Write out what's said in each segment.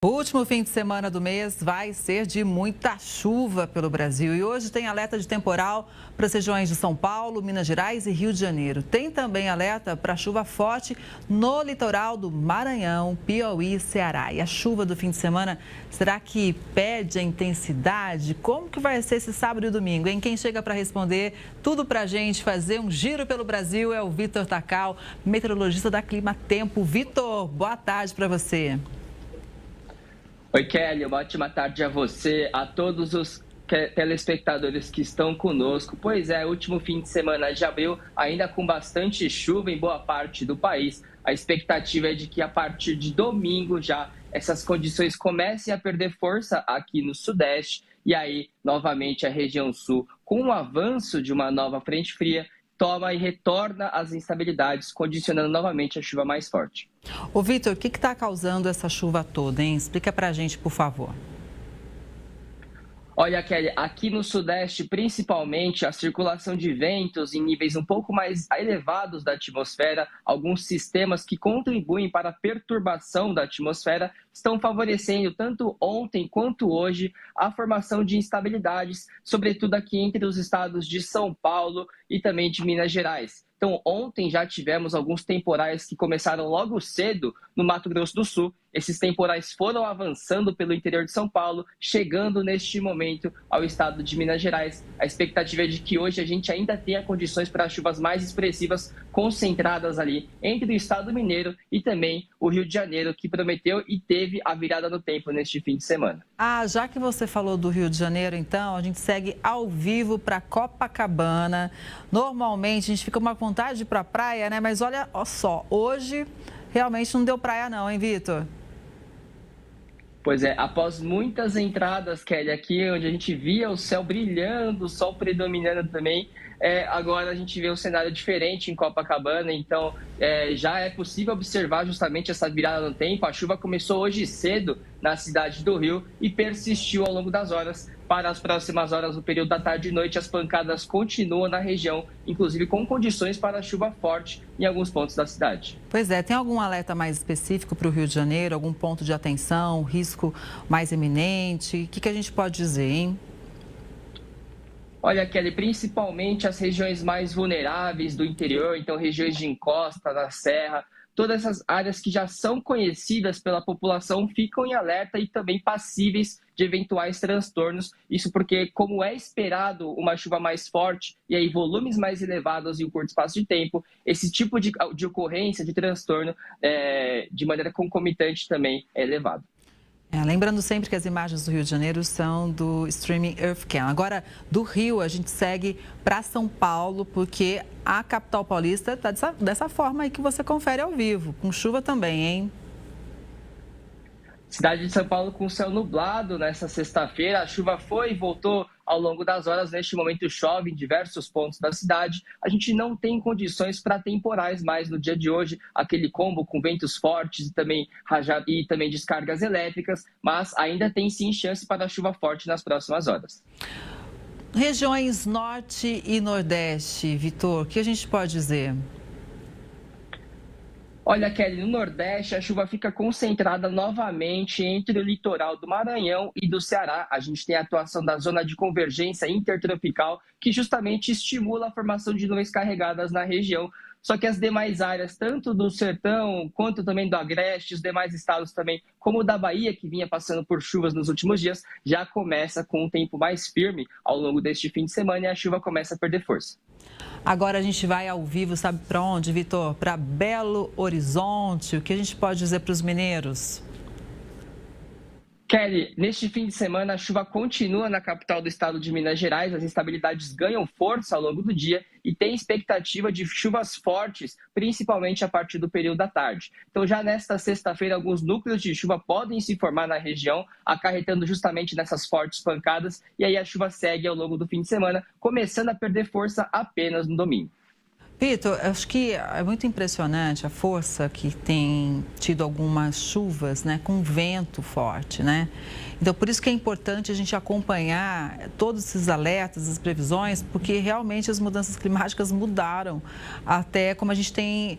O último fim de semana do mês vai ser de muita chuva pelo Brasil e hoje tem alerta de temporal para as regiões de São Paulo, Minas Gerais e Rio de Janeiro. Tem também alerta para chuva forte no litoral do Maranhão, Piauí e Ceará. E a chuva do fim de semana, será que pede a intensidade? Como que vai ser esse sábado e domingo, hein? Quem chega para responder tudo para a gente, fazer um giro pelo Brasil é o Vitor Tacal, meteorologista da Clima Tempo. Vitor, boa tarde para você. Oi, Kelly, uma ótima tarde a você, a todos os telespectadores que estão conosco. Pois é, o último fim de semana de abril, ainda com bastante chuva em boa parte do país. A expectativa é de que a partir de domingo já essas condições comecem a perder força aqui no Sudeste. E aí, novamente, a região Sul, com o avanço de uma nova frente fria, toma e retorna às instabilidades, condicionando novamente a chuva mais forte. Ô Vitor, o que está causando essa chuva toda, hein? Explica pra gente, por favor. Olha, Kelly, aqui no Sudeste, principalmente, a circulação de ventos em níveis um pouco mais elevados da atmosfera, alguns sistemas que contribuem para a perturbação da atmosfera, estão favorecendo, tanto ontem quanto hoje, a formação de instabilidades, sobretudo aqui entre os estados de São Paulo e também de Minas Gerais. Então, ontem já tivemos alguns temporais que começaram logo cedo no Mato Grosso do Sul. Esses temporais foram avançando pelo interior de São Paulo, chegando neste momento ao estado de Minas Gerais. A expectativa é de que hoje a gente ainda tenha condições para chuvas mais expressivas concentradas ali entre o estado mineiro e também o Rio de Janeiro, que prometeu e teve a virada no tempo neste fim de semana. Já que você falou do Rio de Janeiro, então, a gente segue ao vivo para Copacabana. Normalmente a gente fica com uma vontade de ir para a praia, né? Mas olha só, hoje realmente não deu praia não, hein, Vitor? Pois é, após muitas entradas, Kelly, aqui onde a gente via o céu brilhando, o sol predominando também, agora a gente vê um cenário diferente em Copacabana, então já é possível observar justamente essa virada no tempo. A chuva começou hoje cedo na cidade do Rio e persistiu ao longo das horas. Para as próximas horas, no período da tarde e noite, as pancadas continuam na região, inclusive com condições para chuva forte em alguns pontos da cidade. Pois é, tem algum alerta mais específico para o Rio de Janeiro? Algum ponto de atenção, risco mais iminente? O que a gente pode dizer, hein? Olha, Kelly, principalmente as regiões mais vulneráveis do interior, então regiões de encosta, da serra, todas essas áreas que já são conhecidas pela população ficam em alerta e também passíveis de eventuais transtornos. Isso porque, como é esperado uma chuva mais forte e aí volumes mais elevados em um curto espaço de tempo, esse tipo de ocorrência, de transtorno, de maneira concomitante também é elevado. Lembrando sempre que as imagens do Rio de Janeiro são do streaming Earthcam. Agora, do Rio, a gente segue para São Paulo, porque a capital paulista está dessa forma aí que você confere ao vivo, com chuva também, hein? Cidade de São Paulo com céu nublado nessa sexta-feira. A chuva foi e voltou ao longo das horas. Neste momento chove em diversos pontos da cidade. A gente não tem condições para temporais mais no dia de hoje. Aquele combo com ventos fortes e também descargas elétricas. Mas ainda tem sim chance para chuva forte nas próximas horas. Regiões Norte e Nordeste, Vitor, o que a gente pode dizer? Olha, Kelly, no Nordeste a chuva fica concentrada novamente entre o litoral do Maranhão e do Ceará. A gente tem a atuação da zona de convergência intertropical, que justamente estimula a formação de nuvens carregadas na região. Só que as demais áreas, tanto do Sertão quanto também do Agreste, os demais estados também, como o da Bahia, que vinha passando por chuvas nos últimos dias, já começa com um tempo mais firme ao longo deste fim de semana e a chuva começa a perder força. Agora a gente vai ao vivo, sabe para onde, Vitor? Para Belo Horizonte. O que a gente pode dizer para os mineiros? Kelly, neste fim de semana a chuva continua na capital do estado de Minas Gerais, as instabilidades ganham força ao longo do dia e tem expectativa de chuvas fortes, principalmente a partir do período da tarde. Então já nesta sexta-feira alguns núcleos de chuva podem se formar na região, acarretando justamente nessas fortes pancadas, e aí a chuva segue ao longo do fim de semana, começando a perder força apenas no domingo. Vitor, acho que é muito impressionante a força que tem tido algumas chuvas, né, com vento forte, né? Então, por isso que é importante a gente acompanhar todos esses alertas, as previsões, porque realmente as mudanças climáticas mudaram até como a gente tem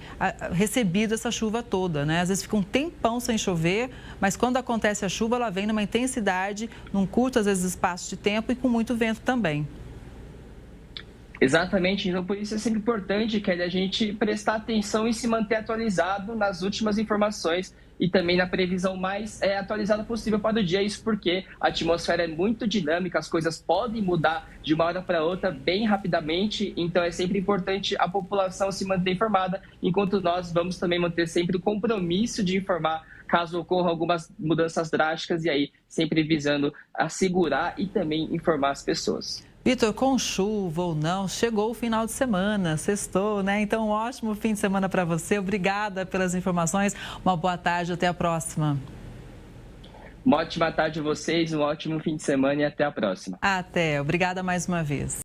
recebido essa chuva toda, né? Às vezes fica um tempão sem chover, mas quando acontece a chuva, ela vem numa intensidade, num curto, às vezes, espaço de tempo e com muito vento também. Exatamente, então por isso é sempre importante, Kelly, a gente prestar atenção e se manter atualizado nas últimas informações e também na previsão mais atualizada possível para o dia. Isso porque a atmosfera é muito dinâmica, as coisas podem mudar de uma hora para outra bem rapidamente, então é sempre importante a população se manter informada, enquanto nós vamos também manter sempre o compromisso de informar caso ocorram algumas mudanças drásticas e aí sempre visando assegurar e também informar as pessoas. Vitor, com chuva ou não, chegou o final de semana, sextou, né? Então, um ótimo fim de semana para você. Obrigada pelas informações. Uma boa tarde, até a próxima. Uma ótima tarde a vocês, um ótimo fim de semana e até a próxima. Até. Obrigada mais uma vez.